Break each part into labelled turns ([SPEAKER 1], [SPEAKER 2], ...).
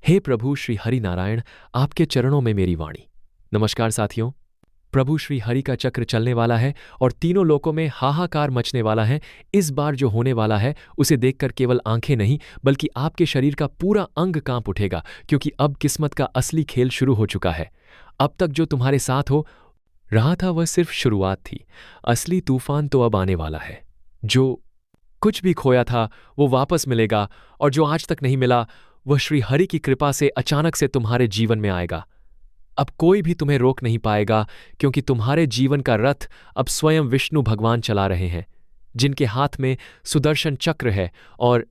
[SPEAKER 1] हे प्रभु श्री हरि नारायण, आपके चरणों में मेरी वाणी। नमस्कार साथियों, प्रभु श्री हरि का चक्र चलने वाला है और तीनों लोकों में हाहाकार मचने वाला है। इस बार जो होने वाला है उसे देखकर केवल आंखें नहीं बल्कि आपके शरीर का पूरा अंग कांप उठेगा, क्योंकि अब किस्मत का असली खेल शुरू हो चुका है। अब तक जो तुम्हारे साथ हो रहा था वह सिर्फ शुरुआत थी। असली तूफान तो अब आने वाला है। जो कुछ भी खोया था वो वापस मिलेगा, और जो आज तक नहीं मिला वह श्री हरि की कृपा से अचानक से तुम्हारे जीवन में आएगा। अब कोई भी तुम्हें रोक नहीं पाएगा, क्योंकि तुम्हारे जीवन का रथ अब स्वयं विष्णु भगवान चला रहे हैं, जिनके हाथ में सुदर्शन चक्र है और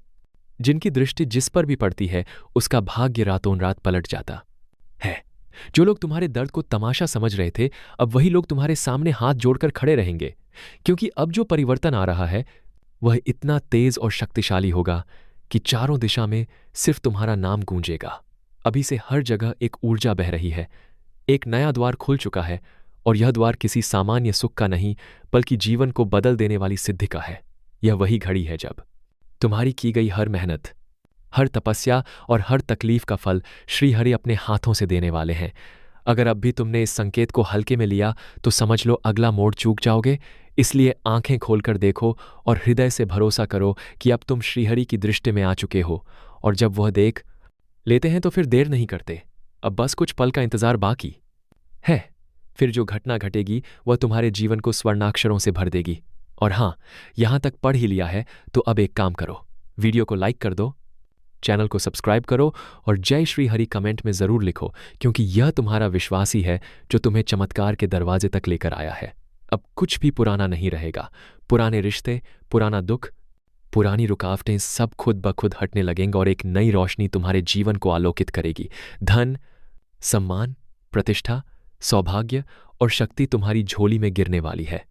[SPEAKER 1] जिनकी दृष्टि जिस पर भी पड़ती है उसका भाग्य रातों रात पलट जाता है। जो लोग तुम्हारे दर्द को तमाशा समझ रहे थे, अब वही लोग तुम्हारे सामने हाथ जोड़कर खड़े रहेंगे, क्योंकि अब जो परिवर्तन आ रहा है वह इतना तेज और शक्तिशाली होगा कि चारों दिशा में सिर्फ तुम्हारा नाम गूंजेगा। अभी से हर जगह एक ऊर्जा बह रही है। एक नया द्वार खुल चुका है, और यह द्वार किसी सामान्य सुख का नहीं बल्कि जीवन को बदल देने वाली सिद्धि का है। यह वही घड़ी है जब तुम्हारी की गई हर मेहनत, हर तपस्या और हर तकलीफ का फल श्रीहरि अपने हाथों से देने वाले हैं। अगर अब भी तुमने इस संकेत को हल्के में लिया तो समझ लो अगला मोड़ चूक जाओगे। इसलिए आंखें खोलकर देखो और हृदय से भरोसा करो कि अब तुम श्रीहरि की दृष्टि में आ चुके हो, और जब वह देख लेते हैं तो फिर देर नहीं करते। अब बस कुछ पल का इंतजार बाकी है। फिर जो घटना घटेगी वह तुम्हारे जीवन को स्वर्णाक्षरों से भर देगी। और हाँ, यहां तक पढ़ ही लिया है तो अब एक काम करो, वीडियो को लाइक कर दो, चैनल को सब्सक्राइब करो और जय श्री हरि कमेंट में जरूर लिखो, क्योंकि यह तुम्हारा विश्वास ही है जो तुम्हें चमत्कार के दरवाजे तक लेकर आया है। अब कुछ भी पुराना नहीं रहेगा। पुराने रिश्ते, पुराना दुख, पुरानी रुकावटें सब खुद ब खुद हटने लगेंगे और एक नई रोशनी तुम्हारे जीवन को आलोकित करेगी। धन, सम्मान, प्रतिष्ठा, सौभाग्य और शक्ति तुम्हारी झोली में गिरने वाली है।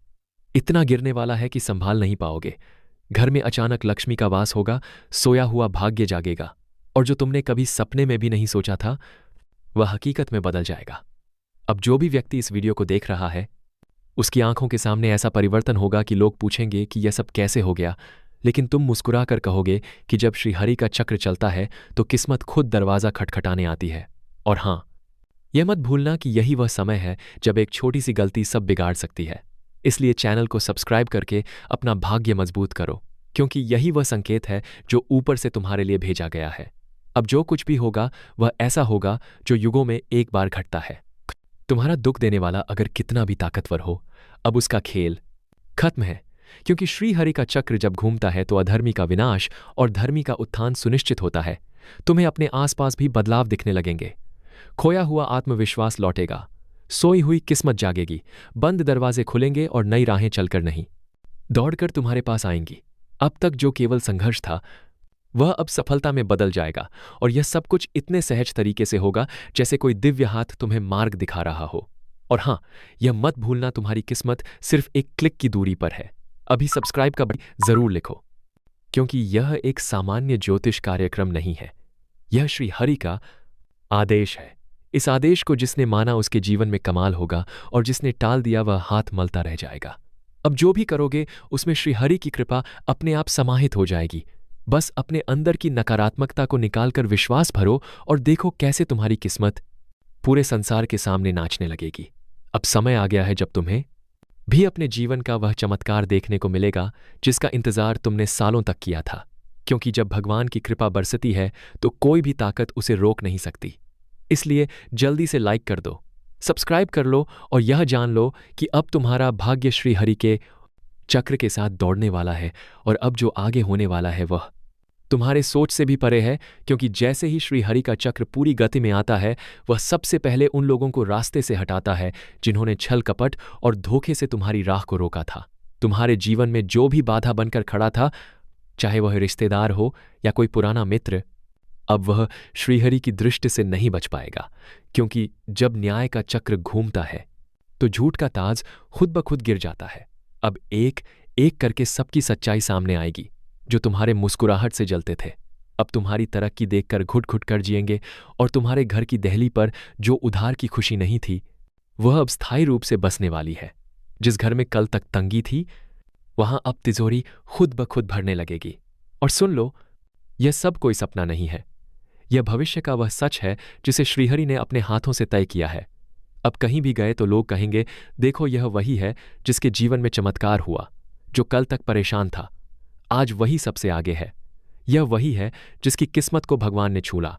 [SPEAKER 1] इतना गिरने वाला है कि संभाल नहीं पाओगे। घर में अचानक लक्ष्मी का वास होगा, सोया हुआ भाग्य जागेगा, और जो तुमने कभी सपने में भी नहीं सोचा था वह हकीकत में बदल जाएगा। अब जो भी व्यक्ति इस वीडियो को देख रहा है उसकी आंखों के सामने ऐसा परिवर्तन होगा कि लोग पूछेंगे कि यह सब कैसे हो गया, लेकिन तुम मुस्कुरा कर कहोगे कि जब श्रीहरि का चक्र चलता है तो किस्मत खुद दरवाजा खटखटाने आती है। और हां, यह मत भूलना कि यही वह समय है जब एक छोटी सी गलती सब बिगाड़ सकती है। इसलिए चैनल को सब्सक्राइब करके अपना भाग्य मजबूत करो, क्योंकि यही वह संकेत है जो ऊपर से तुम्हारे लिए भेजा गया है। अब जो कुछ भी होगा वह ऐसा होगा जो युगों में एक बार घटता है। तुम्हारा दुख देने वाला अगर कितना भी ताकतवर हो, अब उसका खेल खत्म है, क्योंकि श्रीहरि का चक्र जब घूमता है तो अधर्मी का विनाश और धर्मी का उत्थान सुनिश्चित होता है। तुम्हें अपने आसपास भी बदलाव दिखने लगेंगे। खोया हुआ आत्मविश्वास लौटेगा, सोई हुई किस्मत जागेगी, बंद दरवाजे खुलेंगे और नई राहें चलकर नहीं दौड़कर तुम्हारे पास आएंगी। अब तक जो केवल संघर्ष था वह अब सफलता में बदल जाएगा, और यह सब कुछ इतने सहज तरीके से होगा जैसे कोई दिव्य हाथ तुम्हें मार्ग दिखा रहा हो। और हां, यह मत भूलना तुम्हारी किस्मत सिर्फ एक क्लिक की दूरी पर है। अभी सब्सक्राइब का बटन जरूर लिखो, क्योंकि यह एक सामान्य ज्योतिष कार्यक्रम नहीं है। यह श्री हरि का आदेश है। इस आदेश को जिसने माना उसके जीवन में कमाल होगा, और जिसने टाल दिया वह हाथ मलता रह जाएगा। अब जो भी करोगे उसमें श्री हरि की कृपा अपने आप समाहित हो जाएगी। बस अपने अंदर की नकारात्मकता को निकालकर विश्वास भरो और देखो कैसे तुम्हारी किस्मत पूरे संसार के सामने नाचने लगेगी। अब समय आ गया है जब तुम्हें भी अपने जीवन का वह चमत्कार देखने को मिलेगा जिसका इंतजार तुमने सालों तक किया था, क्योंकि जब भगवान की कृपा बरसती है तो कोई भी ताकत उसे रोक नहीं सकती। इसलिए जल्दी से लाइक कर दो, सब्सक्राइब कर लो और यह जान लो कि अब तुम्हारा भाग्य श्रीहरि के चक्र के साथ दौड़ने वाला है, और अब जो आगे होने वाला है वह तुम्हारे सोच से भी परे है, क्योंकि जैसे ही श्रीहरि का चक्र पूरी गति में आता है वह सबसे पहले उन लोगों को रास्ते से हटाता है जिन्होंने छल कपट और धोखे से तुम्हारी राह को रोका था। तुम्हारे जीवन में जो भी बाधा बनकर खड़ा था, चाहे वह रिश्तेदार हो या कोई पुराना मित्र, अब वह श्रीहरि की दृष्टि से नहीं बच पाएगा, क्योंकि जब न्याय का चक्र घूमता है तो झूठ का ताज खुद ब खुद गिर जाता है। अब एक एक करके सबकी सच्चाई सामने आएगी जो तुम्हारे मुस्कुराहट से जलते थे। अब तुम्हारी तरक्की देखकर घुट घुट कर जिएंगे, और तुम्हारे घर की देहली पर जो उधार की खुशी नहीं थी वह अब स्थायी रूप से बसने वाली है। जिस घर में कल तक तंगी थी वहां अब तिजोरी खुद ब खुद भरने लगेगी। और सुन लो, यह सब कोई सपना नहीं है, यह भविष्य का वह सच है जिसे श्रीहरि ने अपने हाथों से तय किया है। अब कहीं भी गए तो लोग कहेंगे, देखो यह वही है जिसके जीवन में चमत्कार हुआ, जो कल तक परेशान था, आज वही सबसे आगे है। यह वही है जिसकी किस्मत को भगवान ने छूला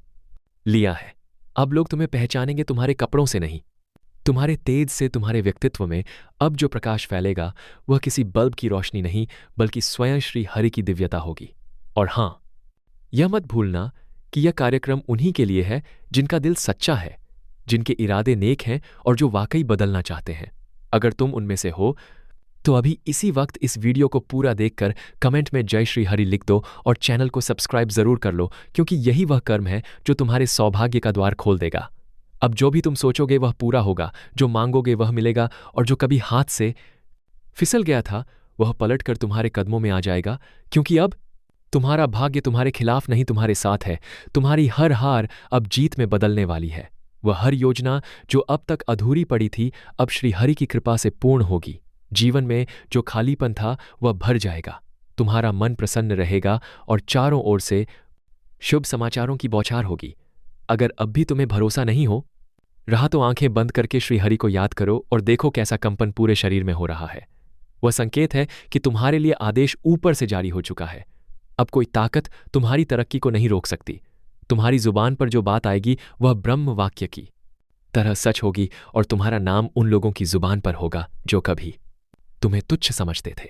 [SPEAKER 1] लिया है। अब लोग तुम्हें पहचानेंगे तुम्हारे कपड़ों से नहीं, तुम्हारे तेज से। तुम्हारे व्यक्तित्व में अब जो प्रकाश फैलेगा वह किसी बल्ब की रोशनी नहीं, बल्कि स्वयं श्री हरि की दिव्यता होगी। और हां, यह मत भूलना कि यह कार्यक्रम उन्हीं के लिए है जिनका दिल सच्चा है, जिनके इरादे नेक हैं और जो वाकई बदलना चाहते हैं। अगर तुम उनमें से हो तो अभी इसी वक्त इस वीडियो को पूरा देखकर कमेंट में जय श्री हरि लिख दो और चैनल को सब्सक्राइब जरूर कर लो, क्योंकि यही वह कर्म है जो तुम्हारे सौभाग्य का द्वार खोल देगा। अब जो भी तुम सोचोगे वह पूरा होगा, जो मांगोगे वह मिलेगा, और जो कभी हाथ से फिसल गया था वह पलटकर तुम्हारे कदमों में आ जाएगा, क्योंकि अब तुम्हारा भाग्य तुम्हारे खिलाफ नहीं तुम्हारे साथ है। तुम्हारी हर हार अब जीत में बदलने वाली है। वह हर योजना जो अब तक अधूरी पड़ी थी अब श्री हरि की कृपा से पूर्ण होगी। जीवन में जो खालीपन था वह भर जाएगा, तुम्हारा मन प्रसन्न रहेगा और चारों ओर से शुभ समाचारों की बौछार होगी। अगर अब भी तुम्हें भरोसा नहीं हो रहा तो आंखें बंद करके श्री हरि को याद करो और देखो कैसा कंपन पूरे शरीर में हो रहा है। वह संकेत है कि तुम्हारे लिए आदेश ऊपर से जारी हो चुका है। अब कोई ताकत तुम्हारी तरक्की को नहीं रोक सकती। तुम्हारी जुबान पर जो बात आएगी वह ब्रह्म वाक्य की तरह सच होगी, और तुम्हारा नाम उन लोगों की जुबान पर होगा जो कभी तुम्हें तुच्छ समझते थे।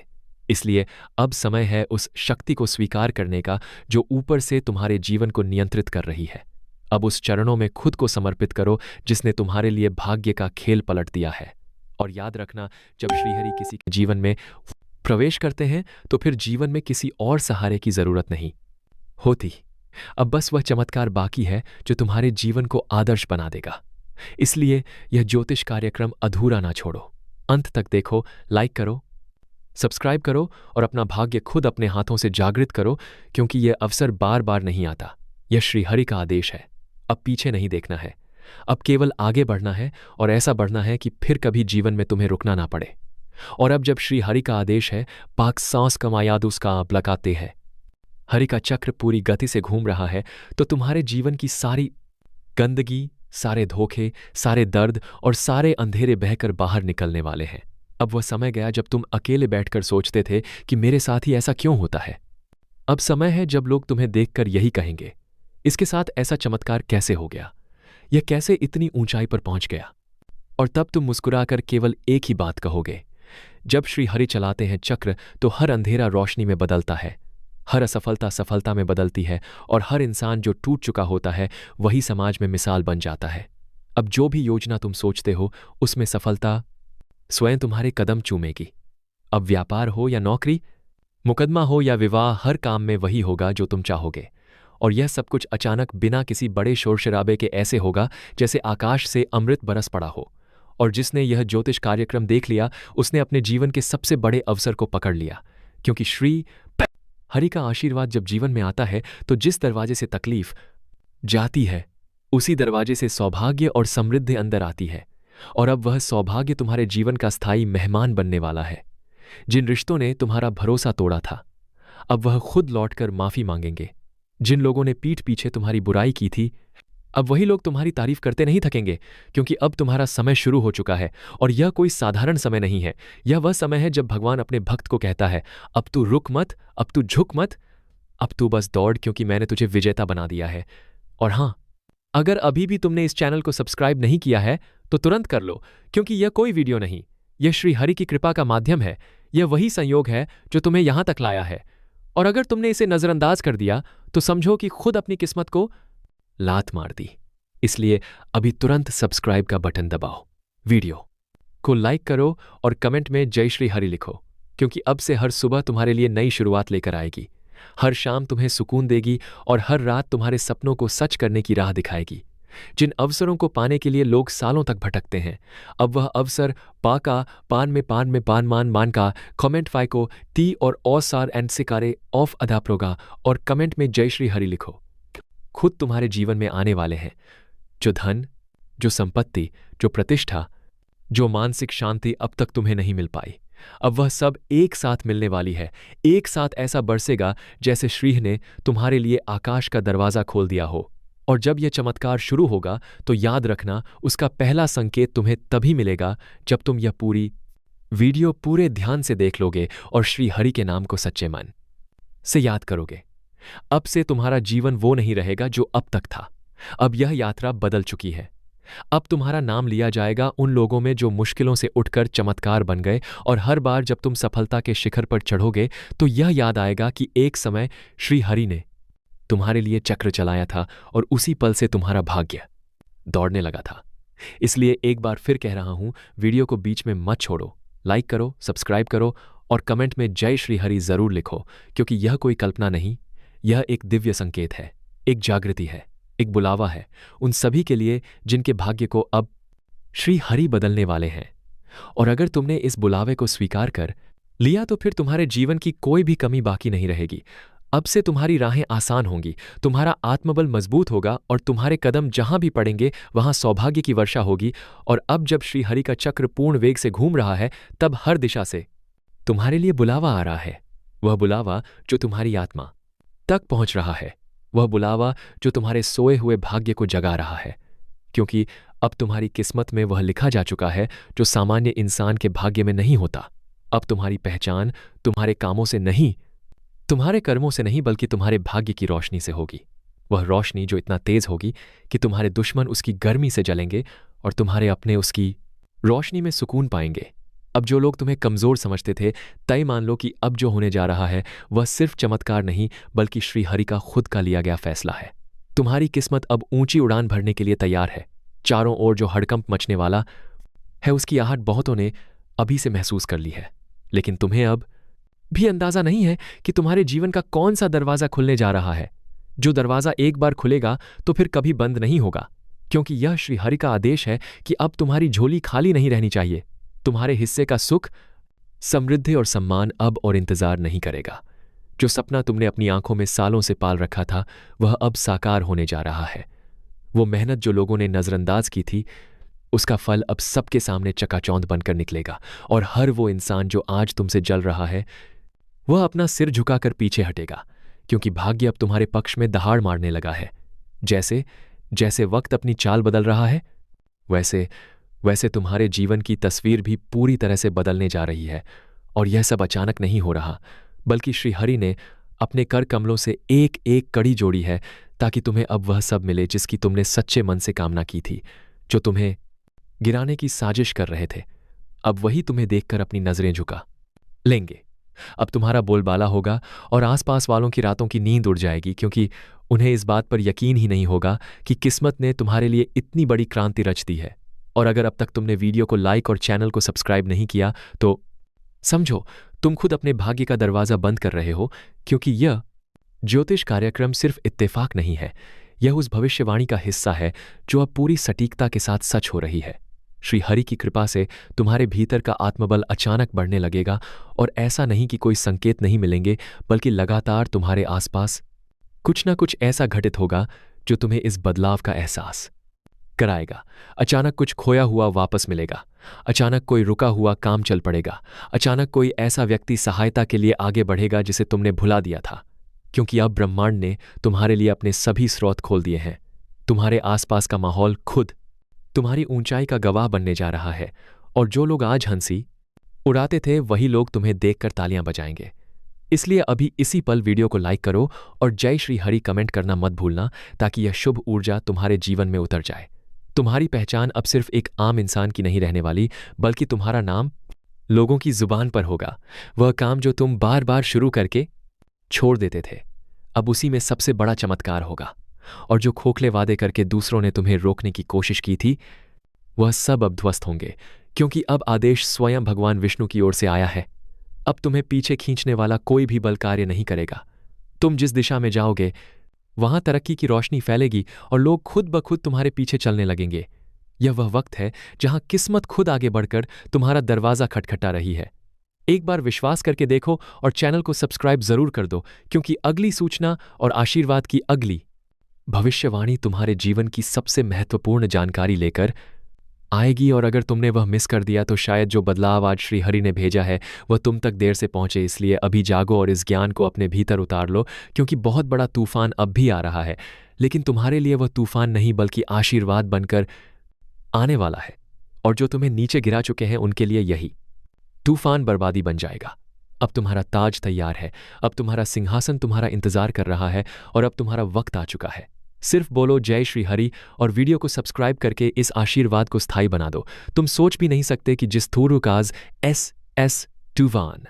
[SPEAKER 1] इसलिए अब समय है उस शक्ति को स्वीकार करने का जो ऊपर से तुम्हारे जीवन को नियंत्रित कर रही है। अब उस चरणों में खुद को समर्पित करो जिसने तुम्हारे लिए भाग्य का खेल पलट दिया है। और याद रखना, जब श्रीहरि किसी के जीवन में प्रवेश करते हैं तो फिर जीवन में किसी और सहारे की जरूरत नहीं होती। अब बस वह चमत्कार बाकी है जो तुम्हारे जीवन को आदर्श बना देगा। इसलिए यह ज्योतिष कार्यक्रम अधूरा ना छोड़ो, अंत तक देखो, लाइक करो, सब्सक्राइब करो और अपना भाग्य खुद अपने हाथों से जागृत करो, क्योंकि यह अवसर बार बार नहीं आता। यह श्रीहरि का आदेश है। अब पीछे नहीं देखना है, अब केवल आगे बढ़ना है, और ऐसा बढ़ना है कि फिर कभी जीवन में तुम्हें रुकना ना पड़े। और अब जब श्रीहरि का आदेश है, पाक सांस कमायाद उसका आप लगाते हैं, हरि का चक्र पूरी गति से घूम रहा है, तो तुम्हारे जीवन की सारी गंदगी, सारे धोखे, सारे दर्द और सारे अंधेरे बहकर बाहर निकलने वाले हैं। अब वह समय गया जब तुम अकेले बैठकर सोचते थे कि मेरे साथ ही ऐसा क्यों होता है। अब समय है जब लोग तुम्हें देखकर यही कहेंगे, इसके साथ ऐसा चमत्कार कैसे हो गया, यह कैसे इतनी ऊंचाई पर पहुंच गया। और तब तुम मुस्कुराकर केवल एक ही बात कहोगे, जब श्री हरि चलाते हैं चक्र तो हर अंधेरा रोशनी में बदलता है, हर असफलता सफलता में बदलती है, और हर इंसान जो टूट चुका होता है वही समाज में मिसाल बन जाता है। अब जो भी योजना तुम सोचते हो उसमें सफलता स्वयं तुम्हारे कदम चूमेगी। अब व्यापार हो या नौकरी, मुकदमा हो या विवाह, हर काम में वही होगा जो तुम चाहोगे। और यह सब कुछ अचानक बिना किसी बड़े शोर शराबे के ऐसे होगा जैसे आकाश से अमृत बरस पड़ा हो। और जिसने यह ज्योतिष कार्यक्रम देख लिया उसने अपने जीवन के सबसे बड़े अवसर को पकड़ लिया, क्योंकि श्री हरि का आशीर्वाद जब जीवन में आता है तो जिस दरवाजे से तकलीफ जाती है उसी दरवाजे से सौभाग्य और समृद्धि अंदर आती है। और अब वह सौभाग्य तुम्हारे जीवन का स्थायी मेहमान बनने वाला है। जिन रिश्तों ने तुम्हारा भरोसा तोड़ा था अब वह खुद लौटकर माफी मांगेंगे। जिन लोगों ने पीठ पीछे तुम्हारी बुराई की थी अब वही लोग तुम्हारी तारीफ करते नहीं थकेंगे, क्योंकि अब तुम्हारा समय शुरू हो चुका है। और यह कोई साधारण समय नहीं है, यह वह समय है जब भगवान अपने भक्त को कहता है, अब तू रुक मत, अब तू झुक मत, अब तू बस दौड़, क्योंकि मैंने तुझे विजेता बना दिया है। और हां, अगर अभी भी तुमने इस चैनल को सब्सक्राइब नहीं किया है तो तुरंत कर लो, क्योंकि यह कोई वीडियो नहीं, यह श्री हरि की कृपा का माध्यम है। यह वही संयोग है जो तुम्हें यहां तक लाया है। और अगर तुमने इसे नजरअंदाज कर दिया तो समझो कि खुद अपनी किस्मत को लात मार दी। इसलिए अभी तुरंत सब्सक्राइब का बटन दबाओ, वीडियो को लाइक करो और कमेंट में जय श्री हरि लिखो, क्योंकि अब से हर सुबह तुम्हारे लिए नई शुरुआत लेकर आएगी। हर शाम तुम्हें सुकून देगी और हर रात तुम्हारे सपनों को सच करने की राह दिखाएगी। जिन अवसरों को पाने के लिए लोग सालों तक भटकते हैं, अब वह अवसर पाका पान में पान मान का कमेंट फाइ को ती और सार एंड सिकारे ऑफ अदा प्रोगा और कमेंट में जय श्री हरि लिखो। खुद तुम्हारे जीवन में आने वाले हैं जो धन, जो संपत्ति, जो प्रतिष्ठा, जो मानसिक शांति अब तक तुम्हें नहीं मिल पाई, अब वह सब एक साथ मिलने वाली है। एक साथ ऐसा बरसेगा जैसे श्रीह ने तुम्हारे लिए आकाश का दरवाजा खोल दिया हो। और जब यह चमत्कार शुरू होगा तो याद रखना, उसका पहला संकेत तुम्हें तभी मिलेगा जब तुम यह पूरी वीडियो पूरे ध्यान से देख लोगे और श्री हरि के नाम को सच्चे मन से याद करोगे। अब से तुम्हारा जीवन वो नहीं रहेगा जो अब तक था। अब यह यात्रा बदल चुकी है। अब तुम्हारा नाम लिया जाएगा उन लोगों में जो मुश्किलों से उठकर चमत्कार बन गए, और हर बार जब तुम सफलता के शिखर पर चढ़ोगे तो यह याद आएगा कि एक समय श्री हरि ने तुम्हारे लिए चक्र चलाया था और उसी पल से तुम्हारा भाग्य दौड़ने लगा था। इसलिए एक बार फिर कह रहा हूं, वीडियो को बीच में मत छोड़ो, लाइक करो, सब्सक्राइब करो और कमेंट में जय श्री हरि जरूर लिखो, क्योंकि यह कोई कल्पना नहीं, यह एक दिव्य संकेत है, एक जागृति है, एक बुलावा है उन सभी के लिए जिनके भाग्य को अब श्री हरि बदलने वाले हैं। और अगर तुमने इस बुलावे को स्वीकार कर लिया तो फिर तुम्हारे जीवन की कोई भी कमी बाकी नहीं रहेगी। अब से तुम्हारी राहें आसान होंगी, तुम्हारा आत्मबल मजबूत होगा और तुम्हारे कदम जहां भी पड़ेंगे वहां सौभाग्य की वर्षा होगी। और अब जब श्री हरि का चक्र पूर्ण वेग से घूम रहा है, तब हर दिशा से तुम्हारे लिए बुलावा आ रहा है। वह बुलावा जो तुम्हारी आत्मा तक पहुंच रहा है, वह बुलावा जो तुम्हारे सोए हुए भाग्य को जगा रहा है। क्योंकि अब तुम्हारी किस्मत में वह लिखा जा चुका है जो सामान्य इंसान के भाग्य में नहीं होता। अब तुम्हारी पहचान तुम्हारे कामों से नहीं, तुम्हारे कर्मों से नहीं, बल्कि तुम्हारे भाग्य की रोशनी से होगी। वह रोशनी जो इतना तेज होगी कि तुम्हारे दुश्मन उसकी गर्मी से जलेंगे और तुम्हारे अपने उसकी रोशनी में सुकून पाएंगे। अब जो लोग तुम्हें कमजोर समझते थे, तय मान लो कि अब जो होने जा रहा है वह सिर्फ चमत्कार नहीं, बल्कि श्री हरि का खुद का लिया गया फैसला है। तुम्हारी किस्मत अब ऊंची उड़ान भरने के लिए तैयार है। चारों ओर जो हड़कंप मचने वाला है उसकी आहट बहुतों ने अभी से महसूस कर ली है, लेकिन तुम्हें अब भी अंदाजा नहीं है कि तुम्हारे जीवन का कौन सा दरवाजा खुलने जा रहा है। जो दरवाजा एक बार खुलेगा तो फिर कभी बंद नहीं होगा, क्योंकि यह श्री हरि का आदेश है कि अब तुम्हारी झोली खाली नहीं रहनी चाहिए। तुम्हारे हिस्से का सुख, समृद्धि और सम्मान अब और इंतजार नहीं करेगा। जो सपना तुमने अपनी आंखों में सालों से पाल रखा था वह अब साकार होने जा रहा है। वो मेहनत जो लोगों ने नजरअंदाज की थी, उसका फल अब सबके सामने चकाचौंध बनकर निकलेगा। और हर वो इंसान जो आज तुमसे जल रहा है वह अपना सिर झुकाकर पीछे हटेगा, क्योंकि भाग्य अब तुम्हारे पक्ष में दहाड़ मारने लगा है। जैसे जैसे वक्त अपनी चाल बदल रहा है, वैसे वैसे तुम्हारे जीवन की तस्वीर भी पूरी तरह से बदलने जा रही है। और यह सब अचानक नहीं हो रहा, बल्कि श्री हरि ने अपने कर कमलों से एक एक कड़ी जोड़ी है, ताकि तुम्हें अब वह सब मिले जिसकी तुमने सच्चे मन से कामना की थी। जो तुम्हें गिराने की साजिश कर रहे थे, अब वही तुम्हें देखकर अपनी नजरें झुका लेंगे। अब तुम्हारा बोलबाला होगा और आसपास वालों की रातों की नींद उड़ जाएगी, क्योंकि उन्हें इस बात पर यकीन ही नहीं होगा कि किस्मत ने तुम्हारे लिए इतनी बड़ी क्रांति रच दी है। और अगर अब तक तुमने वीडियो को लाइक और चैनल को सब्सक्राइब नहीं किया तो समझो तुम खुद अपने भाग्य का दरवाजा बंद कर रहे हो, क्योंकि यह ज्योतिष कार्यक्रम सिर्फ इत्तेफाक नहीं है, यह उस भविष्यवाणी का हिस्सा है जो अब पूरी सटीकता के साथ सच हो रही है। श्री हरि की कृपा से तुम्हारे भीतर का आत्मबल अचानक बढ़ने लगेगा, और ऐसा नहीं कि कोई संकेत नहीं मिलेंगे, बल्कि लगातार तुम्हारे आसपास कुछ न कुछ ऐसा घटित होगा जो तुम्हें इस बदलाव का एहसास कराएगा। अचानक कुछ खोया हुआ वापस मिलेगा, अचानक कोई रुका हुआ काम चल पड़ेगा, अचानक कोई ऐसा व्यक्ति सहायता के लिए आगे बढ़ेगा जिसे तुमने भुला दिया था, क्योंकि अब ब्रह्मांड ने तुम्हारे लिए अपने सभी स्रोत खोल दिए हैं। तुम्हारे आसपास का माहौल खुद तुम्हारी ऊंचाई का गवाह बनने जा रहा है, और जो लोग आज हंसी उड़ाते थे वही लोग तुम्हें देखकर तालियां बजाएंगे। इसलिए अभी इसी पल वीडियो को लाइक करो और जय श्री हरि कमेंट करना मत भूलना, ताकि यह शुभ ऊर्जा तुम्हारे जीवन में उतर जाए। तुम्हारी पहचान अब सिर्फ एक आम इंसान की नहीं रहने वाली, बल्कि तुम्हारा नाम लोगों की जुबान पर होगा। वह काम जो तुम बार बार शुरू करके छोड़ देते थे, अब उसी में सबसे बड़ा चमत्कार होगा। और जो खोखले वादे करके दूसरों ने तुम्हें रोकने की कोशिश की थी, वह सब अब ध्वस्त होंगे, क्योंकि अब आदेश स्वयं भगवान विष्णु की ओर से आया है। अब तुम्हें पीछे खींचने वाला कोई भी बल कार्य नहीं करेगा। तुम जिस दिशा में जाओगे वहां तरक्की की रोशनी फैलेगी और लोग खुद ब खुद तुम्हारे पीछे चलने लगेंगे। यह वह वक्त है जहां किस्मत खुद आगे बढ़कर तुम्हारा दरवाजा खटखटा रही है। एक बार विश्वास करके देखो और चैनल को सब्सक्राइब जरूर कर दो, क्योंकि अगली सूचना और आशीर्वाद की अगली भविष्यवाणी तुम्हारे जीवन की सबसे महत्वपूर्ण जानकारी लेकर आएगी। और अगर तुमने वह मिस कर दिया तो शायद जो बदलाव आज श्री हरि ने भेजा है वह तुम तक देर से पहुंचे। इसलिए अभी जागो और इस ज्ञान को अपने भीतर उतार लो, क्योंकि बहुत बड़ा तूफान अब भी आ रहा है। लेकिन तुम्हारे लिए वह तूफान नहीं बल्कि आशीर्वाद बनकर आने वाला है। और जो तुम्हें नीचे गिरा चुके हैं उनके लिए यही तूफान बर्बादी बन जाएगा। अब तुम्हारा ताज तैयार है, अब तुम्हारा सिंहासन तुम्हारा इंतजार कर रहा है और अब तुम्हारा वक्त आ चुका है। सिर्फ बोलो जय श्री हरि और वीडियो को सब्सक्राइब करके इस आशीर्वाद को स्थायी बना दो। तुम सोच भी नहीं सकते कि जिस थूरुकाज एस टूवान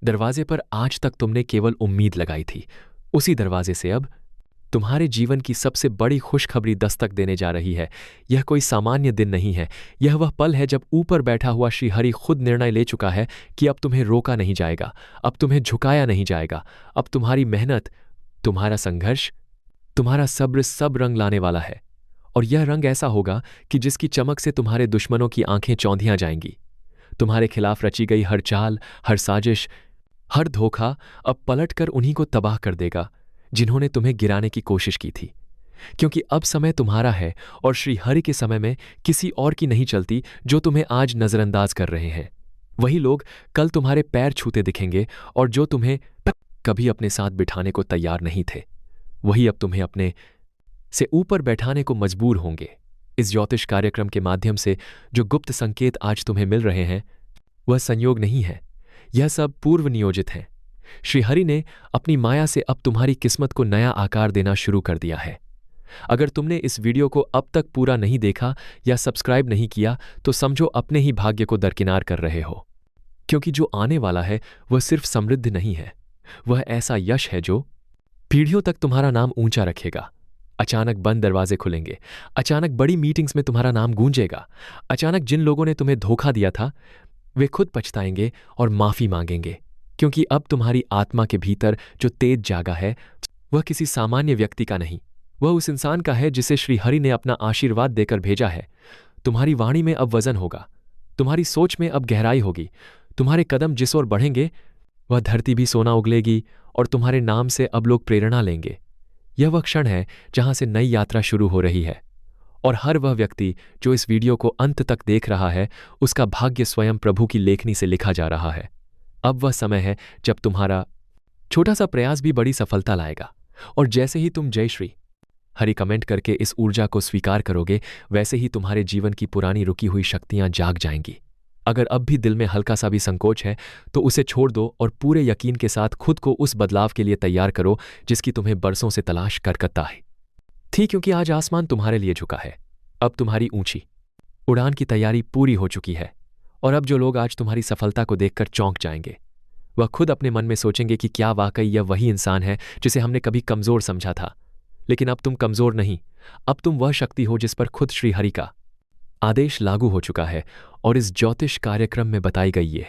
[SPEAKER 1] दरवाजे पर आज तक तुमने केवल उम्मीद लगाई थी, उसी दरवाजे से अब तुम्हारे जीवन की सबसे बड़ी खुशखबरी दस्तक देने जा रही है। यह कोई सामान्य दिन नहीं है, यह वह पल है जब ऊपर बैठा हुआ श्रीहरि खुद निर्णय ले चुका है कि अब तुम्हें रोका नहीं जाएगा, अब तुम्हें झुकाया नहीं जाएगा। अब तुम्हारी मेहनत, तुम्हारा संघर्ष, तुम्हारा सब्र सब रंग लाने वाला है। और यह रंग ऐसा होगा कि जिसकी चमक से तुम्हारे दुश्मनों की आंखें चौंधियां जाएंगी। तुम्हारे खिलाफ रची गई हर चाल, हर साजिश, हर धोखा अब पलटकर उन्हीं को तबाह कर देगा जिन्होंने तुम्हें गिराने की कोशिश की थी। क्योंकि अब समय तुम्हारा है और श्रीहरि के समय में किसी और की नहीं चलती जो तुम्हें आज नजरअंदाज कर रहे हैं। वही लोग कल तुम्हारे पैर छूते दिखेंगे और जो तुम्हें कभी अपने साथ बिठाने को तैयार नहीं थे, वही अब तुम्हें अपने से ऊपर बैठाने को मजबूर होंगे। इस ज्योतिष कार्यक्रम के माध्यम से जो गुप्त संकेत आज तुम्हें मिल रहे हैं वह संयोग नहीं है, यह सब पूर्व नियोजित है। श्रीहरि ने अपनी माया से अब तुम्हारी किस्मत को नया आकार देना शुरू कर दिया है। अगर तुमने इस वीडियो को अब तक पूरा नहीं देखा या सब्सक्राइब नहीं किया तो समझो अपने ही भाग्य को दरकिनार कर रहे हो। क्योंकि जो आने वाला है वह सिर्फ समृद्धि नहीं है, वह ऐसा यश है जो पीढ़ियों तक तुम्हारा नाम ऊंचा रखेगा। अचानक बंद दरवाजे खुलेंगे, अचानक बड़ी मीटिंग्स में तुम्हारा नाम गूंजेगा, अचानक जिन लोगों ने तुम्हें धोखा दिया था वे खुद पछताएंगे और माफी मांगेंगे। क्योंकि अब तुम्हारी आत्मा के भीतर जो तेज जागा है वह किसी सामान्य व्यक्ति का नहीं, वह उस इंसान का है जिसे श्रीहरि ने अपना आशीर्वाद देकर भेजा है। तुम्हारी वाणी में अब वजन होगा, तुम्हारी सोच में अब गहराई होगी, तुम्हारे कदम जिस ओर बढ़ेंगे वह धरती भी सोना उगलेगी और तुम्हारे नाम से अब लोग प्रेरणा लेंगे। यह वह क्षण है जहां से नई यात्रा शुरू हो रही है और हर वह व्यक्ति जो इस वीडियो को अंत तक देख रहा है उसका भाग्य स्वयं प्रभु की लेखनी से लिखा जा रहा है। अब वह समय है जब तुम्हारा छोटा सा प्रयास भी बड़ी सफलता लाएगा। और जैसे ही तुम जय श्री हरि कमेंट करके इस ऊर्जा को स्वीकार करोगे वैसे ही तुम्हारे जीवन की पुरानी रुकी हुई शक्तियां जाग जाएंगी। अगर अब भी दिल में हल्का सा भी संकोच है तो उसे छोड़ दो और पूरे यकीन के साथ खुद को उस बदलाव के लिए तैयार करो जिसकी तुम्हें बरसों से तलाश करता है थी। क्योंकि आज आसमान तुम्हारे लिए झुका है, अब तुम्हारी ऊंची उड़ान की तैयारी पूरी हो चुकी है। और अब जो लोग आज तुम्हारी सफलता को देखकर चौंक जाएंगे वह खुद अपने मन में सोचेंगे कि क्या वाकई यह वही इंसान है जिसे हमने कभी कमजोर समझा था। लेकिन अब तुम कमजोर नहीं, अब तुम वह शक्ति हो जिस पर खुद श्रीहरि का आदेश लागू हो चुका है। और इस ज्योतिष कार्यक्रम में बताई गई ये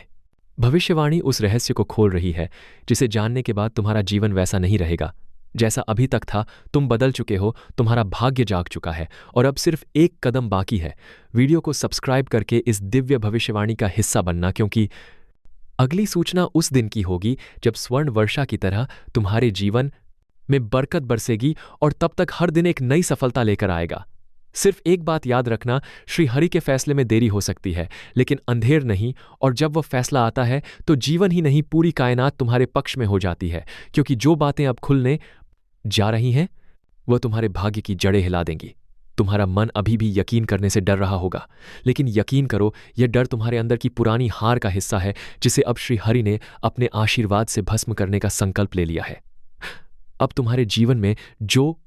[SPEAKER 1] भविष्यवाणी उस रहस्य को खोल रही है जिसे जानने के बाद तुम्हारा जीवन वैसा नहीं रहेगा जैसा अभी तक था। तुम बदल चुके हो, तुम्हारा भाग्य जाग चुका है और अब सिर्फ एक कदम बाकी है, वीडियो को सब्सक्राइब करके इस दिव्य भविष्यवाणी का हिस्सा बनना। क्योंकि अगली सूचना उस दिन की होगी जब स्वर्ण वर्षा की तरह तुम्हारे जीवन में बरकत बरसेगी और तब तक हर दिन एक नई सफलता लेकर आएगा। सिर्फ एक बात याद रखना, श्रीहरि के फैसले में देरी हो सकती है लेकिन अंधेर नहीं। और जब वह फैसला आता है तो जीवन ही नहीं पूरी कायनात तुम्हारे पक्ष में हो जाती है। क्योंकि जो बातें अब खुलने जा रही हैं वह तुम्हारे भाग्य की जड़ें हिला देंगी। तुम्हारा मन अभी भी यकीन करने से डर रहा होगा, लेकिन यकीन करो यह डर तुम्हारे अंदर की पुरानी हार का हिस्सा है जिसे अब श्रीहरि ने अपने आशीर्वाद से भस्म करने का संकल्प ले लिया है। अब तुम्हारे जीवन में जो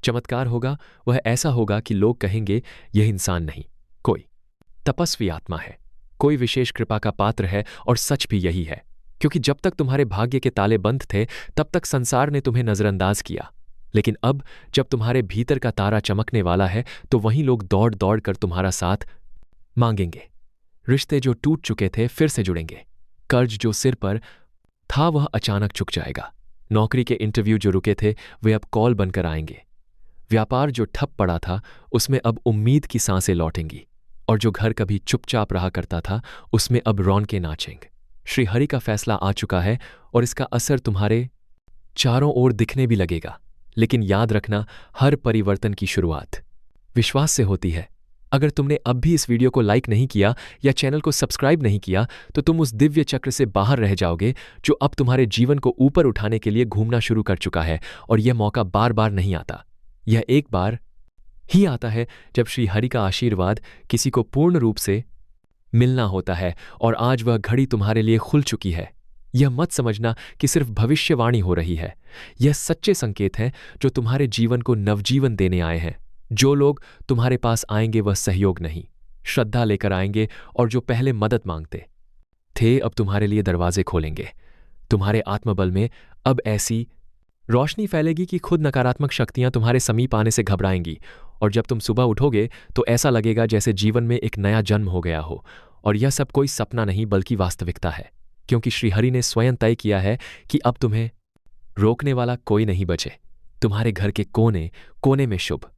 [SPEAKER 1] चमत्कार होगा वह ऐसा होगा कि लोग कहेंगे यह इंसान नहीं, कोई तपस्वी आत्मा है, कोई विशेष कृपा का पात्र है। और सच भी यही है, क्योंकि जब तक तुम्हारे भाग्य के ताले बंद थे तब तक संसार ने तुम्हें नजरअंदाज किया। लेकिन अब जब तुम्हारे भीतर का तारा चमकने वाला है तो वहीं लोग दौड़ दौड़ कर तुम्हारा साथ मांगेंगे। रिश्ते जो टूट चुके थे फिर से जुड़ेंगे, कर्ज जो सिर पर था वह अचानक चुक जाएगा, नौकरी के इंटरव्यू जो रुके थे वे अब कॉल बनकर आएंगे, व्यापार जो ठप पड़ा था उसमें अब उम्मीद की सांसें लौटेंगी, और जो घर कभी चुपचाप रहा करता था उसमें अब रौनकें नाचेंगे। श्रीहरि का फैसला आ चुका है और इसका असर तुम्हारे चारों ओर दिखने भी लगेगा। लेकिन याद रखना, हर परिवर्तन की शुरुआत विश्वास से होती है। अगर तुमने अब भी इस वीडियो को लाइक नहीं किया या चैनल को सब्सक्राइब नहीं किया तो तुम उस दिव्य चक्र से बाहर रह जाओगे जो अब तुम्हारे जीवन को ऊपर उठाने के लिए घूमना शुरू कर चुका है। और यह मौका बार बार नहीं आता, यह एक बार ही आता है जब श्री हरि का आशीर्वाद किसी को पूर्ण रूप से मिलना होता है, और आज वह घड़ी तुम्हारे लिए खुल चुकी है। यह मत समझना कि सिर्फ भविष्यवाणी हो रही है। यह सच्चे संकेत हैं जो तुम्हारे जीवन को नवजीवन देने आए हैं। जो लोग तुम्हारे पास आएंगे वह सहयोग नहीं, श्रद्धा लेकर आएंगे, और जो पहले मदद मांगते थे अब तुम्हारे लिए दरवाजे खोलेंगे। तुम्हारे आत्मबल में अब ऐसी रोशनी फैलेगी कि खुद नकारात्मक शक्तियां तुम्हारे समीप आने से घबराएंगी, और जब तुम सुबह उठोगे तो ऐसा लगेगा जैसे जीवन में एक नया जन्म हो गया हो। और यह सब कोई सपना नहीं बल्कि वास्तविकता है, क्योंकि श्रीहरि ने स्वयं तय किया है कि अब तुम्हें रोकने वाला कोई नहीं बचे। तुम्हारे घर के कोने कोने में शुभ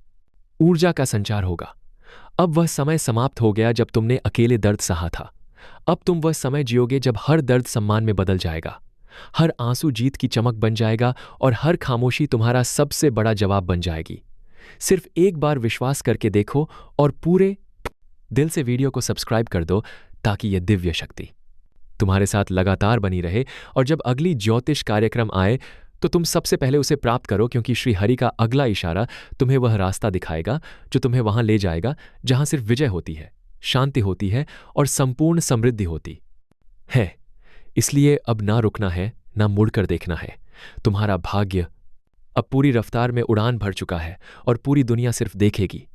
[SPEAKER 1] ऊर्जा का संचार होगा। अब वह समय समाप्त हो गया जब तुमने अकेले दर्द सहा था। अब तुम वह समय जियोगे जब हर दर्द सम्मान में बदल जाएगा, हर आंसू जीत की चमक बन जाएगा, और हर खामोशी तुम्हारा सबसे बड़ा जवाब बन जाएगी। सिर्फ एक बार विश्वास करके देखो और पूरे दिल से वीडियो को सब्सक्राइब कर दो, ताकि यह दिव्य शक्ति तुम्हारे साथ लगातार बनी रहे। और जब अगली ज्योतिष कार्यक्रम आए तो तुम सबसे पहले उसे प्राप्त करो, क्योंकि श्री हरि का अगला इशारा तुम्हें वह रास्ता दिखाएगा जो तुम्हें वहां ले जाएगा जहां सिर्फ विजय होती है, शांति होती है और संपूर्ण समृद्धि होती है। इसलिए अब ना रुकना है, ना मुड़कर देखना है। तुम्हारा भाग्य अब पूरी रफ्तार में उड़ान भर चुका है, और पूरी दुनिया सिर्फ देखेगी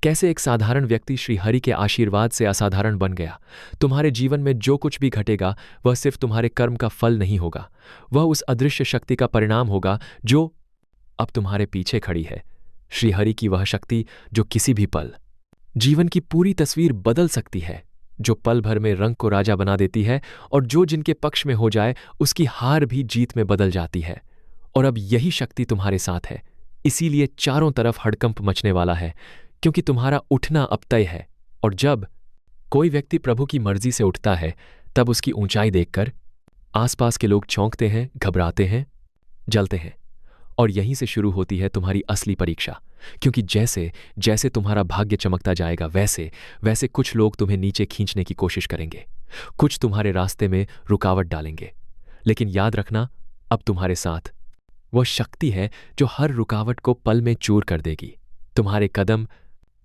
[SPEAKER 1] कैसे एक साधारण व्यक्ति श्री हरि के आशीर्वाद से असाधारण बन गया। तुम्हारे जीवन में जो कुछ भी घटेगा वह सिर्फ तुम्हारे कर्म का फल नहीं होगा, वह उस अदृश्य शक्ति का परिणाम होगा जो अब तुम्हारे पीछे खड़ी है। श्री हरि की वह शक्ति जो किसी भी पल जीवन की पूरी तस्वीर बदल सकती है, जो पल भर में रंग को राजा बना देती है, और जो जिनके पक्ष में हो जाए उसकी हार भी जीत में बदल जाती है। और अब यही शक्ति तुम्हारे साथ है, इसीलिए चारों तरफ हड़कंप मचने वाला है, क्योंकि तुम्हारा उठना अब तय है। और जब कोई व्यक्ति प्रभु की मर्जी से उठता है तब उसकी ऊंचाई देखकर आसपास के लोग चौंकते हैं, घबराते हैं, जलते हैं। और यहीं से शुरू होती है तुम्हारी असली परीक्षा, क्योंकि जैसे जैसे तुम्हारा भाग्य चमकता जाएगा वैसे वैसे कुछ लोग तुम्हें नीचे खींचने की कोशिश करेंगे, कुछ तुम्हारे रास्ते में रुकावट डालेंगे। लेकिन याद रखना, अब तुम्हारे साथ वह शक्ति है जो हर रुकावट को पल में चूर कर देगी। तुम्हारे कदम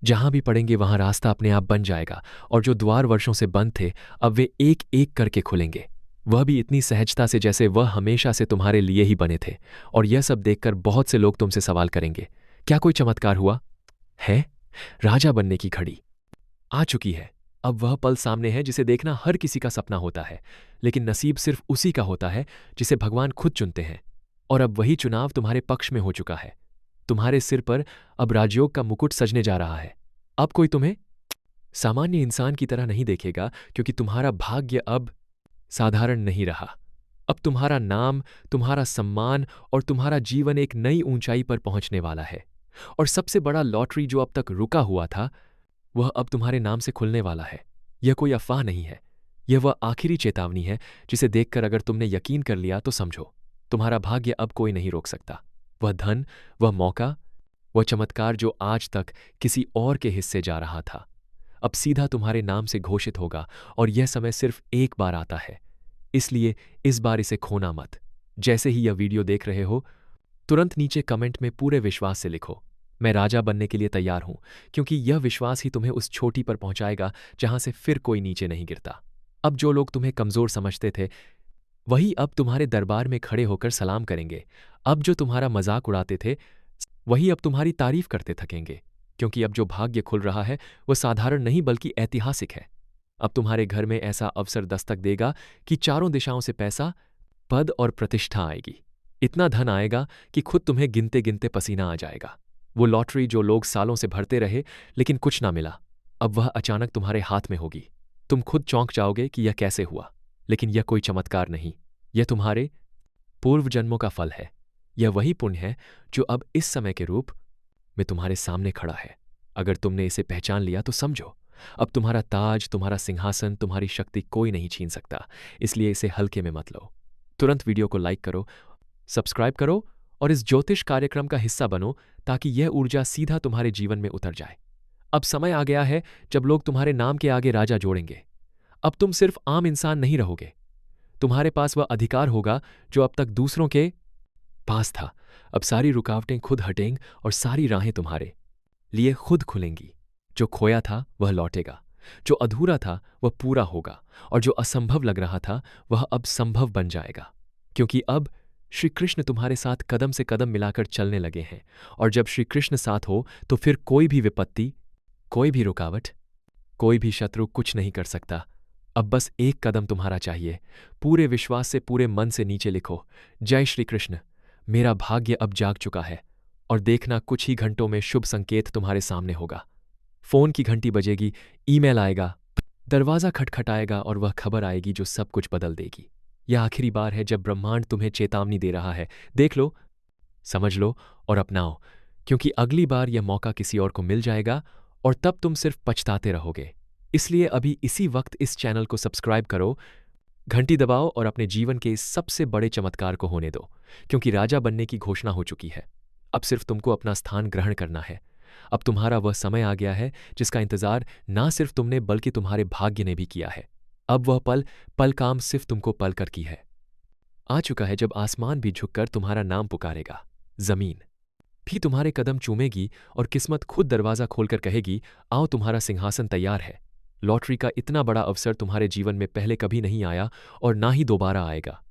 [SPEAKER 1] जहां भी पड़ेंगे वहां रास्ता अपने आप बन जाएगा, और जो द्वार वर्षों से बंद थे अब वे एक एक करके खुलेंगे, वह भी इतनी सहजता से जैसे वह हमेशा से तुम्हारे लिए ही बने थे। और यह सब देखकर बहुत से लोग तुमसे सवाल करेंगे, क्या कोई चमत्कार हुआ है? राजा बनने की घड़ी आ चुकी है। अब वह पल सामने है जिसे देखना हर किसी का सपना होता है, लेकिन नसीब सिर्फ उसी का होता है जिसे भगवान खुद चुनते हैं। और अब वही चुनाव तुम्हारे पक्ष में हो चुका है। तुम्हारे सिर पर अब राजयोग का मुकुट सजने जा रहा है। अब कोई तुम्हें सामान्य इंसान की तरह नहीं देखेगा, क्योंकि तुम्हारा भाग्य अब साधारण नहीं रहा। अब तुम्हारा नाम, तुम्हारा सम्मान और तुम्हारा जीवन एक नई ऊंचाई पर पहुंचने वाला है। और सबसे बड़ा लॉटरी जो अब तक रुका हुआ था वह अब तुम्हारे नाम से खुलने वाला है। यह कोई अफवाह नहीं है, यह वह आखिरी चेतावनी है जिसे देखकर अगर तुमने यकीन कर लिया तो समझो, तुम्हारा भाग्य अब कोई नहीं रोक सकता। वह धन, वह मौका, वह चमत्कार जो आज तक किसी और के हिस्से जा रहा था, अब सीधा तुम्हारे नाम से घोषित होगा। और यह समय सिर्फ एक बार आता है, इसलिए इस बार इसे खोना मत। जैसे ही यह वीडियो देख रहे हो तुरंत नीचे कमेंट में पूरे विश्वास से लिखो, मैं राजा बनने के लिए तैयार हूं, क्योंकि यह विश्वास ही तुम्हें उस चोटी पर पहुंचाएगा जहां से फिर कोई नीचे नहीं गिरता। अब जो लोग तुम्हें कमजोर समझते थे वही अब तुम्हारे दरबार में खड़े होकर सलाम करेंगे। अब जो तुम्हारा मजाक उड़ाते थे वही अब तुम्हारी तारीफ करते थकेंगे, क्योंकि अब जो भाग्य खुल रहा है वह साधारण नहीं बल्कि ऐतिहासिक है। अब तुम्हारे घर में ऐसा अवसर दस्तक देगा कि चारों दिशाओं से पैसा, पद और प्रतिष्ठा आएगी। इतना धन आएगा कि खुद तुम्हें गिनते गिनते पसीना आ जाएगा। वो लॉटरी जो लोग सालों से भरते रहे लेकिन कुछ ना मिला, अब वह अचानक तुम्हारे हाथ में होगी। तुम खुद चौंक जाओगे कि यह कैसे हुआ, लेकिन यह कोई चमत्कार नहीं, यह तुम्हारे पूर्व जन्मों का फल है। यह वही पुण्य है जो अब इस समय के रूप में तुम्हारे सामने खड़ा है। अगर तुमने इसे पहचान लिया तो समझो, अब तुम्हारा ताज, तुम्हारा सिंहासन, तुम्हारी शक्ति कोई नहीं छीन सकता। इसलिए इसे हल्के में मत लो। तुरंत वीडियो को लाइक करो, सब्सक्राइब करो और इस ज्योतिष कार्यक्रम का हिस्सा बनो, ताकि यह ऊर्जा सीधा तुम्हारे जीवन में उतर जाए। अब समय आ गया है जब लोग तुम्हारे नाम के आगे राजा जोड़ेंगे। अब तुम सिर्फ आम इंसान नहीं रहोगे, तुम्हारे पास वह अधिकार होगा जो अब तक दूसरों के पास था। अब सारी रुकावटें खुद हटेंगी और सारी राहें तुम्हारे लिए खुद खुलेंगी। जो खोया था वह लौटेगा, जो अधूरा था वह पूरा होगा, और जो असंभव लग रहा था वह अब संभव बन जाएगा। क्योंकि अब श्री कृष्ण तुम्हारे साथ कदम से कदम मिलाकर चलने लगे हैं, और जब श्री कृष्ण साथ हो तो फिर कोई भी विपत्ति, कोई भी रुकावट, कोई भी शत्रु कुछ नहीं कर सकता। अब बस एक कदम तुम्हारा चाहिए। पूरे विश्वास से, पूरे मन से नीचे लिखो, जय श्री कृष्ण, मेरा भाग्य अब जाग चुका है। और देखना, कुछ ही घंटों में शुभ संकेत तुम्हारे सामने होगा। फोन की घंटी बजेगी, ईमेल आएगा, दरवाजा खटखटाएगा और वह खबर आएगी जो सब कुछ बदल देगी। यह आखिरी बार है जब ब्रह्मांड तुम्हें चेतावनी दे रहा है। देख लो, समझ लो और अपनाओ, क्योंकि अगली बार यह मौका किसी और को मिल जाएगा और तब तुम सिर्फ पछताते रहोगे। इसलिए अभी इसी वक्त इस चैनल को सब्सक्राइब करो, घंटी दबाओ और अपने जीवन के इस सबसे बड़े चमत्कार को होने दो, क्योंकि राजा बनने की घोषणा हो चुकी है। अब सिर्फ तुमको अपना स्थान ग्रहण करना है। अब तुम्हारा वह समय आ गया है जिसका इंतजार ना सिर्फ तुमने बल्कि तुम्हारे भाग्य ने भी किया है। अब वह पल पल काम सिर्फ तुमको पल कर की है। आ चुका है जब आसमान भी झुककर तुम्हारा नाम पुकारेगा, जमीन भी तुम्हारे कदम चूमेगी और किस्मत खुद दरवाजा खोलकर कहेगी, आओ तुम्हारा सिंहासन तैयार है। लॉटरी का इतना बड़ा अवसर तुम्हारे जीवन में पहले कभी नहीं आया और ना ही दोबारा आएगा।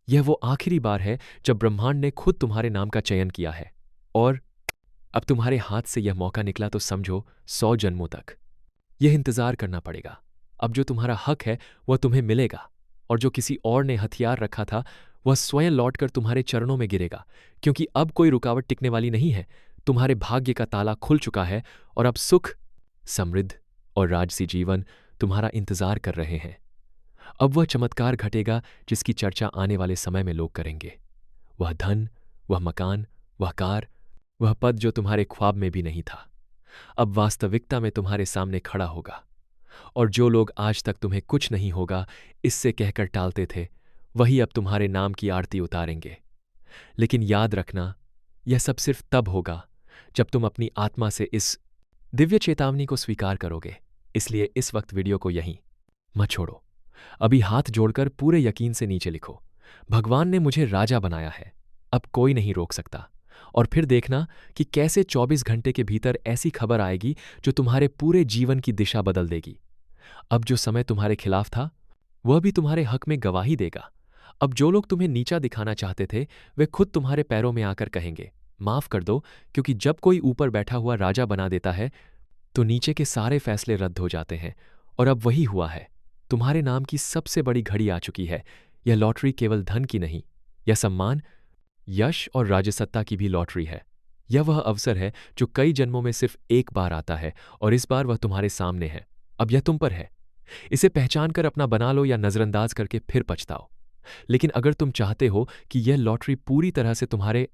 [SPEAKER 1] यह वो आखिरी बार है जब ब्रह्मांड ने खुद तुम्हारे नाम का चयन किया है, और अब तुम्हारे हाथ से यह मौका निकला तो समझो 100 जन्मों तक यह इंतजार करना पड़ेगा। अब जो तुम्हारा हक है वह तुम्हें मिलेगा, और जो किसी और ने हथियार रखा था वह स्वयं लौटकर तुम्हारे चरणों में गिरेगा, क्योंकि अब कोई रुकावट टिकने वाली नहीं है। तुम्हारे भाग्य का ताला खुल चुका है और अब सुख, समृद्ध और राजसी जीवन तुम्हारा इंतजार कर रहे हैं। अब वह चमत्कार घटेगा जिसकी चर्चा आने वाले समय में लोग करेंगे। वह धन, वह मकान, वह कार, वह पद जो तुम्हारे ख्वाब में भी नहीं था, अब वास्तविकता में तुम्हारे सामने खड़ा होगा। और जो लोग आज तक तुम्हें कुछ नहीं होगा इससे कहकर टालते थे, वही अब तुम्हारे नाम की आरती उतारेंगे। लेकिन याद रखना, यह सब सिर्फ तब होगा जब तुम अपनी आत्मा से इस दिव्य चेतावनी को स्वीकार करोगे। इसलिए इस वक्त वीडियो को यहीं मत छोड़ो। अभी हाथ जोड़कर पूरे यकीन से नीचे लिखो, भगवान ने मुझे राजा बनाया है, अब कोई नहीं रोक सकता। और फिर देखना कि कैसे 24 घंटे के भीतर ऐसी खबर आएगी जो तुम्हारे पूरे जीवन की दिशा बदल देगी। अब जो समय तुम्हारे खिलाफ था वह भी तुम्हारे हक में गवाही देगा। अब जो लोग तुम्हें नीचा दिखाना चाहते थे वे खुद तुम्हारे पैरों में आकर कहेंगे, माफ कर दो, क्योंकि जब कोई ऊपर बैठा हुआ राजा बना देता है तो नीचे के सारे फैसले रद्द हो जाते हैं। और अब वही हुआ है। तुम्हारे नाम की सबसे बड़ी घड़ी आ चुकी है। यह लॉटरी केवल धन की नहीं, यह सम्मान, यश और राजसत्ता की भी लॉटरी है। यह वह अवसर है जो कई जन्मों में सिर्फ एक बार आता है, और इस बार वह तुम्हारे सामने है। अब यह तुम पर है, इसे पहचान कर अपना बना लो या नजरअंदाज करके फिर पछताओ। लेकिन अगर तुम चाहते हो कि यह लॉटरी पूरी तरह से तुम्हारे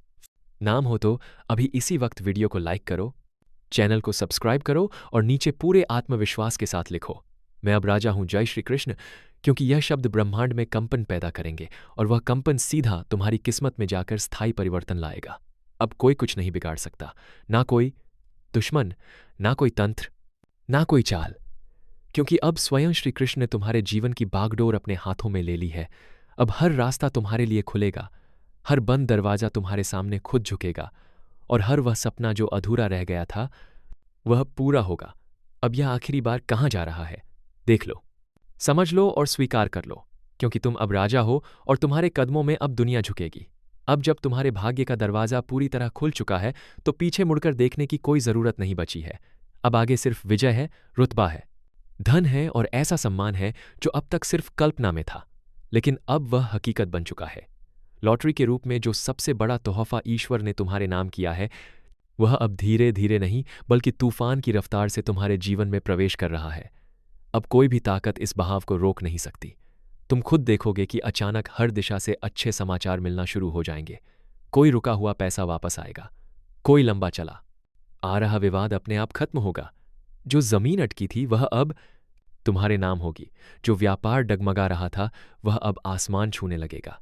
[SPEAKER 1] नाम हो तो अभी इसी वक्त वीडियो को लाइक करो, चैनल को सब्सक्राइब करो और नीचे पूरे आत्मविश्वास के साथ लिखो, मैं अब राजा हूं, जय श्री कृष्ण। क्योंकि यह शब्द ब्रह्मांड में कंपन पैदा करेंगे और वह कंपन सीधा तुम्हारी किस्मत में जाकर स्थायी परिवर्तन लाएगा। अब कोई कुछ नहीं बिगाड़ सकता, ना कोई दुश्मन, ना कोई तंत्र, ना कोई चाल, क्योंकि अब स्वयं श्री कृष्ण ने तुम्हारे जीवन की बागडोर अपने हाथों में ले ली है। अब हर रास्ता तुम्हारे लिए खुलेगा, हर बंद दरवाजा तुम्हारे सामने खुद झुकेगा, और हर वह सपना जो अधूरा रह गया था वह पूरा होगा। अब यह आखिरी बार कहाँ जा रहा है, देख लो, समझ लो और स्वीकार कर लो, क्योंकि तुम अब राजा हो और तुम्हारे कदमों में अब दुनिया झुकेगी। अब जब तुम्हारे भाग्य का दरवाजा पूरी तरह खुल चुका है तो पीछे मुड़कर देखने की कोई जरूरत नहीं बची है। अब आगे सिर्फ विजय है, रुतबा है, धन है और ऐसा सम्मान है जो अब तक सिर्फ कल्पना में था, लेकिन अब वह हकीकत बन चुका है। लॉटरी के रूप में जो सबसे बड़ा तोहफा ईश्वर ने तुम्हारे नाम किया है वह अब धीरे धीरे नहीं बल्कि तूफान की रफ्तार से तुम्हारे जीवन में प्रवेश कर रहा है। अब कोई भी ताकत इस बहाव को रोक नहीं सकती। तुम खुद देखोगे कि अचानक हर दिशा से अच्छे समाचार मिलना शुरू हो जाएंगे। कोई रुका हुआ पैसा वापस आएगा, कोई लंबा चला आ रहा विवाद अपने आप खत्म होगा, जो जमीन अटकी थी वह अब तुम्हारे नाम होगी, जो व्यापार डगमगा रहा था वह अब आसमान छूने लगेगा,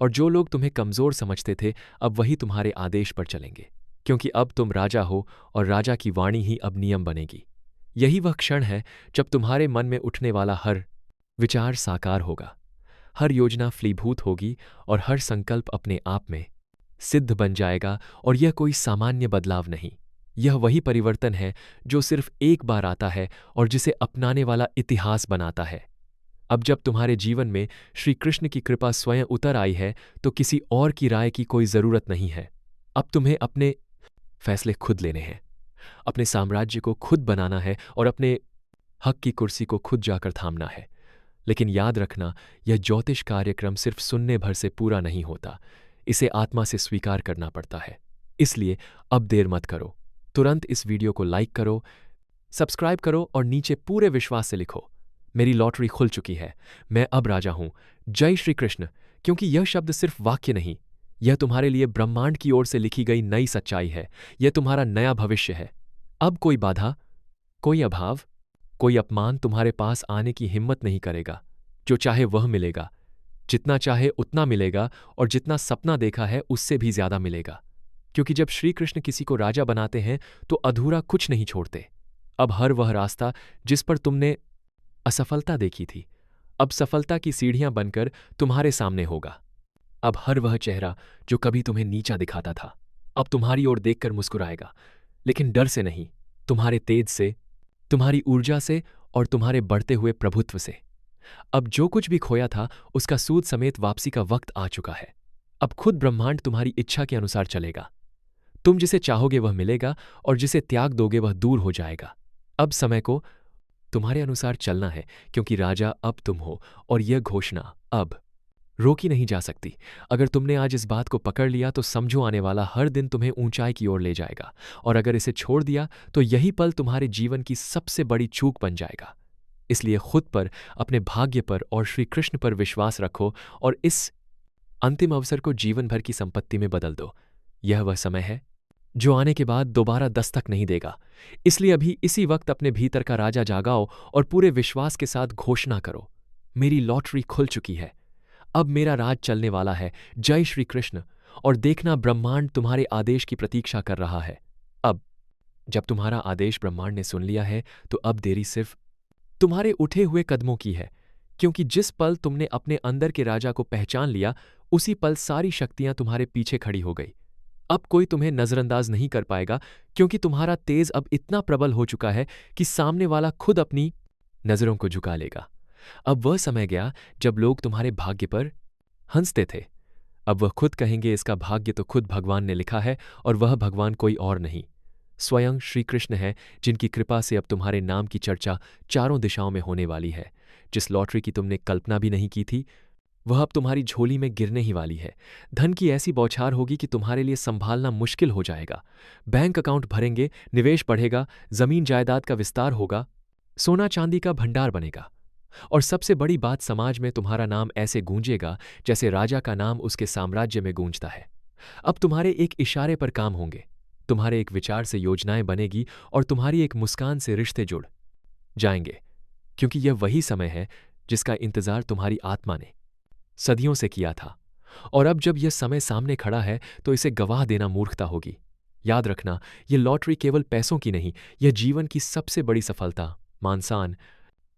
[SPEAKER 1] और जो लोग तुम्हें कमजोर समझते थे अब वही तुम्हारे आदेश पर चलेंगे, क्योंकि अब तुम राजा हो और राजा की वाणी ही अब नियम बनेगी। यही वह क्षण है जब तुम्हारे मन में उठने वाला हर विचार साकार होगा, हर योजना फलीभूत होगी और हर संकल्प अपने आप में सिद्ध बन जाएगा और यह कोई सामान्य बदलाव नहीं। यह वही परिवर्तन है जो सिर्फ एक बार आता है और जिसे अपनाने वाला इतिहास बनाता है। अब जब तुम्हारे जीवन में श्री कृष्ण की कृपा स्वयं उतर आई है तो किसी और की राय की कोई जरूरत नहीं है। अब तुम्हें अपने फैसले खुद लेने हैं, अपने साम्राज्य को खुद बनाना है और अपने हक की कुर्सी को खुद जाकर थामना है। लेकिन याद रखना, यह ज्योतिष कार्यक्रम सिर्फ सुनने भर से पूरा नहीं होता, इसे आत्मा से स्वीकार करना पड़ता है। इसलिए अब देर मत करो, तुरंत इस वीडियो को लाइक करो, सब्सक्राइब करो और नीचे पूरे विश्वास से लिखो, मेरी लॉटरी खुल चुकी है, मैं अब राजा हूं, जय श्री कृष्ण। क्योंकि यह शब्द सिर्फ वाक्य नहीं, यह तुम्हारे लिए ब्रह्मांड की ओर से लिखी गई नई सच्चाई है। यह तुम्हारा नया भविष्य है। अब कोई बाधा, कोई अभाव, कोई अपमान तुम्हारे पास आने की हिम्मत नहीं करेगा। जो चाहे वह मिलेगा, जितना चाहे उतना मिलेगा और जितना सपना देखा है उससे भी ज्यादा मिलेगा। क्योंकि जब श्री कृष्ण किसी को राजा बनाते हैं तो अधूरा कुछ नहीं छोड़ते। अब हर वह रास्ता जिस पर तुमने असफलता देखी थी, अब सफलता की सीढ़ियां बनकर तुम्हारे सामने होगा। अब हर वह चेहरा जो कभी तुम्हें नीचा दिखाता था, अब तुम्हारी ओर देखकर मुस्कुराएगा, लेकिन डर से नहीं, तुम्हारे तेज से, तुम्हारी ऊर्जा से और तुम्हारे बढ़ते हुए प्रभुत्व से। अब जो कुछ भी खोया था उसका सूद समेत वापसी का वक्त आ चुका है। अब खुद ब्रह्मांड तुम्हारी इच्छा के अनुसार चलेगा। तुम जिसे चाहोगे वह मिलेगा और जिसे त्याग दोगे वह दूर हो जाएगा। अब समय को तुम्हारे अनुसार चलना है, क्योंकि राजा अब तुम हो और यह घोषणा अब रोकी नहीं जा सकती। अगर तुमने आज इस बात को पकड़ लिया तो समझो, आने वाला हर दिन तुम्हें ऊंचाई की ओर ले जाएगा, और अगर इसे छोड़ दिया तो यही पल तुम्हारे जीवन की सबसे बड़ी चूक बन जाएगा। इसलिए खुद पर, अपने भाग्य पर और श्री कृष्ण पर विश्वास रखो और इस अंतिम अवसर को जीवन भर की संपत्ति में बदल दो। यह वह समय है जो आने के बाद दोबारा दस्तक नहीं देगा। इसलिए अभी इसी वक्त अपने भीतर का राजा जागाओ और पूरे विश्वास के साथ घोषणा करो, मेरी लॉटरी खुल चुकी है, अब मेरा राज चलने वाला है, जय श्री कृष्ण। और देखना, ब्रह्मांड तुम्हारे आदेश की प्रतीक्षा कर रहा है। अब जब तुम्हारा आदेश ब्रह्मांड ने सुन लिया है तो अब देरी सिर्फ तुम्हारे उठे हुए कदमों की है। क्योंकि जिस पल तुमने अपने अंदर के राजा को पहचान लिया, उसी पल सारी शक्तियां तुम्हारे पीछे खड़ी हो गई। अब कोई तुम्हें नजरअंदाज नहीं कर पाएगा, क्योंकि तुम्हारा तेज अब इतना प्रबल हो चुका है कि सामने वाला खुद अपनी नजरों को झुका लेगा। अब वह समय गया जब लोग तुम्हारे भाग्य पर हंसते थे। अब वह खुद कहेंगे, इसका भाग्य तो खुद भगवान ने लिखा है, और वह भगवान कोई और नहीं, स्वयं श्री कृष्ण है, जिनकी कृपा से अब तुम्हारे नाम की चर्चा चारों दिशाओं में होने वाली है। जिस लॉटरी की तुमने कल्पना भी नहीं की थी, वह अब तुम्हारी झोली में गिरने ही वाली है। धन की ऐसी बौछार होगी कि तुम्हारे लिए संभालना मुश्किल हो जाएगा। बैंक अकाउंट भरेंगे, निवेश बढ़ेगा, जमीन जायदाद का विस्तार होगा, सोना चांदी का भंडार बनेगा, और सबसे बड़ी बात, समाज में तुम्हारा नाम ऐसे गूंजेगा जैसे राजा का नाम उसके साम्राज्य में गूंजता है। अब तुम्हारे एक इशारे पर काम होंगे, तुम्हारे एक विचार से योजनाएं बनेगी, और तुम्हारी एक मुस्कान से रिश्ते जुड़ जाएंगे। क्योंकि यह वही समय है जिसका इंतजार तुम्हारी आत्मा ने सदियों से किया था, और अब जब यह समय सामने खड़ा है तो इसे गवाह देना मूर्खता होगी। याद रखना, यह लॉटरी केवल पैसों की नहीं, यह जीवन की सबसे बड़ी सफलता, मान-सम्मान,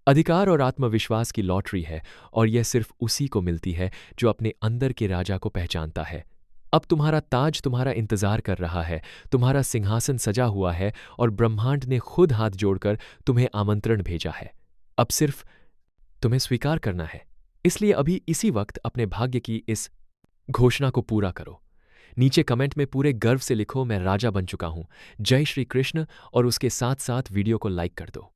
[SPEAKER 1] अधिकार और आत्मविश्वास की लॉटरी है, और यह सिर्फ उसी को मिलती है जो अपने अंदर के राजा को पहचानता है। अब तुम्हारा ताज तुम्हारा इंतजार कर रहा है, तुम्हारा सिंहासन सजा हुआ है, और ब्रह्मांड ने खुद हाथ जोड़कर तुम्हें आमंत्रण भेजा है। अब सिर्फ तुम्हें स्वीकार करना है। इसलिए अभी इसी वक्त अपने भाग्य की इस घोषणा को पूरा करो। नीचे कमेंट में पूरे गर्व से लिखो, मैं राजा बन चुका हूं, जय श्री कृष्ण, और उसके साथ साथ वीडियो को लाइक कर दो।